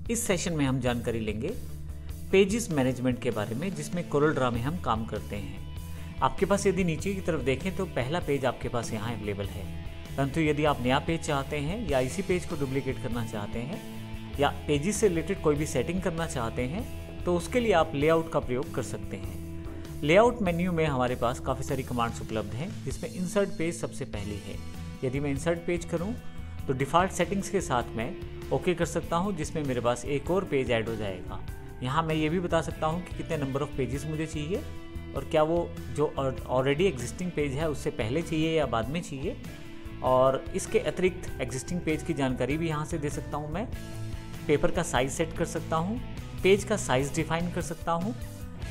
इस सेशन में हम जानकारी लेंगे पेजेस मैनेजमेंट के बारे में, जिसमें कोरल ड्रा में हम काम करते हैं। आपके पास यदि नीचे की तरफ देखें तो पहला पेज आपके पास यहाँ अवेलेबल है, परंतु यदि आप नया पेज चाहते हैं या इसी पेज को डुप्लीकेट करना चाहते हैं या पेजेस से रिलेटेड कोई भी सेटिंग करना चाहते हैं तो उसके लिए आप लेआउट का प्रयोग कर सकते हैं। लेआउट मेन्यू में हमारे पास काफ़ी सारी कमांड्स उपलब्ध हैं, जिसमें इंसर्ट पेज सबसे पहली है। यदि मैं इंसर्ट पेज करूं तो डिफ़ॉल्ट सेटिंग्स के साथ मैं ओके कर सकता हूं, जिसमें मेरे पास एक और पेज ऐड हो जाएगा। यहां मैं ये भी बता सकता हूं कि कितने नंबर ऑफ़ पेजेस मुझे चाहिए और क्या वो जो ऑलरेडी एग्जिस्टिंग पेज है उससे पहले चाहिए या बाद में चाहिए। और इसके अतिरिक्त एग्जिस्टिंग पेज की जानकारी भी यहाँ से दे सकता हूँ। मैं पेपर का साइज़ सेट कर सकता हूँ, पेज का साइज़ डिफ़ाइन कर सकता हूँ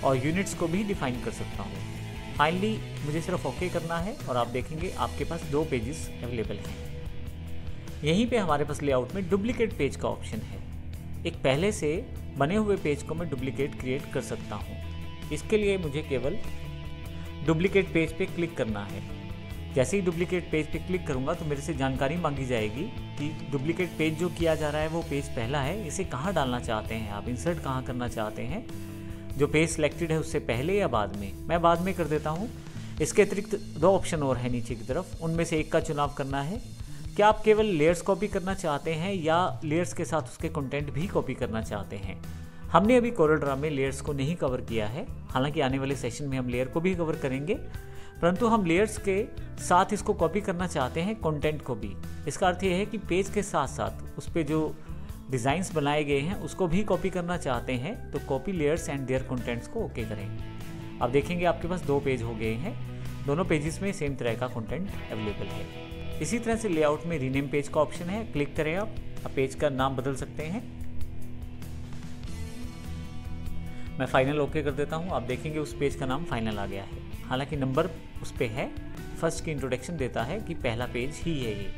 और यूनिट्स को भी डिफ़ाइन कर सकता हूँ। फाइनली मुझे सिर्फ ओके करना है और आप देखेंगे आपके पास 2 पेजेस अवेलेबल हैं। यहीं पे हमारे पास लेआउट में डुप्लीकेट पेज का ऑप्शन है। एक पहले से बने हुए पेज को मैं डुप्लीकेट क्रिएट कर सकता हूँ। इसके लिए मुझे केवल डुप्लीकेट पेज पे क्लिक करना है। जैसे ही डुप्लीकेट पेज पे क्लिक करूँगा तो मेरे से जानकारी मांगी जाएगी कि डुप्लीकेट पेज जो किया जा रहा है वो पेज पहला है, इसे कहाँ डालना चाहते हैं आप, इंसर्ट कहाँ करना चाहते हैं, जो पेज सिलेक्टेड है उससे पहले या बाद में। मैं बाद में कर देता हूँ। इसके अतिरिक्त 2 ऑप्शन और हैं नीचे की तरफ, उनमें से एक का चुनाव करना है। क्या आप केवल लेयर्स कॉपी करना चाहते हैं या लेयर्स के साथ उसके कंटेंट भी कॉपी करना चाहते हैं। हमने अभी कोरल ड्रा में लेयर्स को नहीं कवर किया है, हालांकि आने वाले सेशन में हम लेयर को भी कवर करेंगे, परंतु हम लेयर्स के साथ इसको कॉपी करना चाहते हैं कंटेंट को भी। इसका अर्थ यह है कि पेज के साथ साथ उस पर जो डिज़ाइंस बनाए गए हैं उसको भी कॉपी करना चाहते हैं, तो copy layers and their contents को ओके करें। अब देखेंगे आपके पास 2 पेज हो गए हैं, दोनों पेजेस में सेम तरह का कंटेंट अवेलेबल है। इसी तरह से लेआउट में रीनेम पेज का ऑप्शन है, क्लिक करें आप पेज का नाम बदल सकते हैं। मैं फाइनल ओके कर देता हूं। आप देखेंगे उस पेज का नाम फाइनल आ गया है, हालांकि नंबर उस पे है, फर्स्ट की इंट्रोडक्शन देता है कि पहला पेज ही है ये।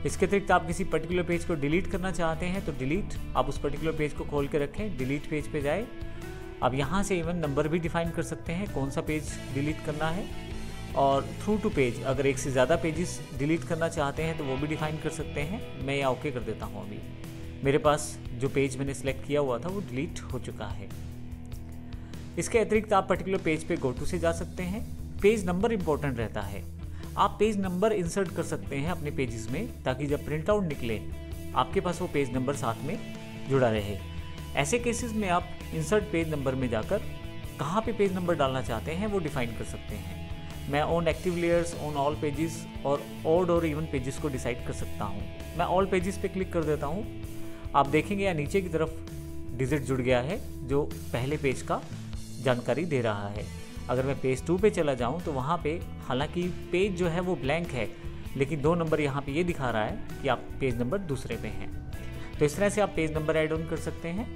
इसके अतिरिक्त आप किसी पर्टिकुलर पेज को डिलीट करना चाहते हैं तो डिलीट, आप उस पर्टिकुलर पेज को खोल के रखें, डिलीट पेज पे जाए। अब यहाँ से इवन नंबर भी डिफाइन कर सकते हैं कौन सा पेज डिलीट करना है, और थ्रू टू पेज, अगर एक से ज़्यादा पेजेस डिलीट करना चाहते हैं तो वो भी डिफाइन कर सकते हैं। मैं यहाँ ओके कर देता हूँ। अभी मेरे पास जो पेज मैंने सेलेक्ट किया हुआ था वो डिलीट हो चुका है। इसके अतिरिक्त आप पर्टिकुलर पेज पे गो टू से जा सकते हैं। पेज नंबर इंपॉर्टेंट रहता है, आप पेज नंबर इंसर्ट कर सकते हैं अपने पेजेस में, ताकि जब प्रिंट आउट निकले आपके पास वो पेज नंबर साथ में जुड़ा रहे। ऐसे केसेस में आप इंसर्ट पेज नंबर में जाकर कहाँ पे पेज नंबर डालना चाहते हैं वो डिफाइन कर सकते हैं। मैं on active layers, on all pages और ऑड और इवन पेजेस को डिसाइड कर सकता हूँ। मैं ऑल पेजेस पे क्लिक कर देता हूँ। आप देखेंगे या नीचे की तरफ डिजिट जुड़ गया है जो पहले पेज का जानकारी दे रहा है। अगर मैं पेज 2 पे चला जाऊँ तो वहाँ पे हालांकि पेज जो है वो ब्लैंक है, लेकिन 2 नंबर यहाँ पे ये दिखा रहा है कि आप पेज नंबर दूसरे पे हैं। तो इस तरह से आप पेज नंबर ऐड ऑन कर सकते हैं।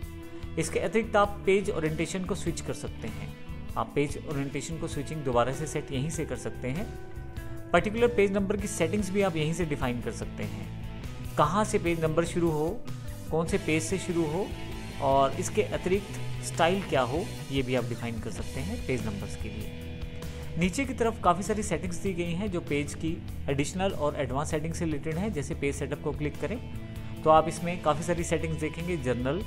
इसके अतिरिक्त आप पेज ओरिएंटेशन को स्विच कर सकते हैं। आप पेज ओरिएंटेशन को स्विचिंग दोबारा से सेट यहीं से कर सकते हैं। पर्टिकुलर पेज नंबर की सेटिंग्स भी आप यहीं से डिफाइन कर सकते हैं, कहाँ से पेज नंबर शुरू हो, कौन से पेज से शुरू हो, और इसके अतिरिक्त स्टाइल क्या हो ये भी आप डिफाइन कर सकते हैं पेज नंबर्स के लिए। नीचे की तरफ काफ़ी सारी सेटिंग्स दी गई हैं जो पेज की एडिशनल और एडवांस सेटिंग से रिलेटेड है। जैसे पेज सेटअप को क्लिक करें तो आप इसमें काफ़ी सारी सेटिंग्स देखेंगे, जर्नल,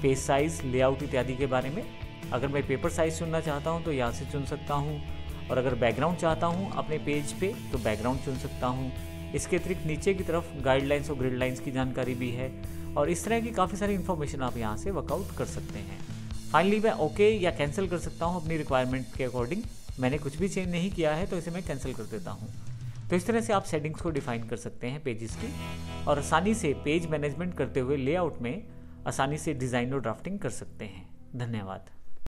पेज साइज, लेआउट इत्यादि के बारे में। अगर मैं पेपर साइज चुनना चाहता हूं तो यहाँ से चुन सकता हूं, और अगर बैकग्राउंड चाहता हूं अपने पेज पे तो बैकग्राउंड चुन सकता हूं। इसके अतिरिक्त नीचे की तरफ गाइडलाइंस और ग्रिड लाइंस की जानकारी भी है, और इस तरह की काफ़ी सारी इन्फॉर्मेशन आप यहाँ से वर्कआउट कर सकते हैं। फाइनली मैं ओके या कैंसिल कर सकता हूँ अपनी रिक्वायरमेंट के अकॉर्डिंग। मैंने कुछ भी चेंज नहीं किया है तो इसे मैं कैंसिल कर देता हूँ। तो इस तरह से आप सेटिंग्स को डिफाइन कर सकते हैं पेजेस की, और आसानी से पेज मैनेजमेंट करते हुए लेआउट में आसानी से डिज़ाइन और ड्राफ्टिंग कर सकते हैं। धन्यवाद।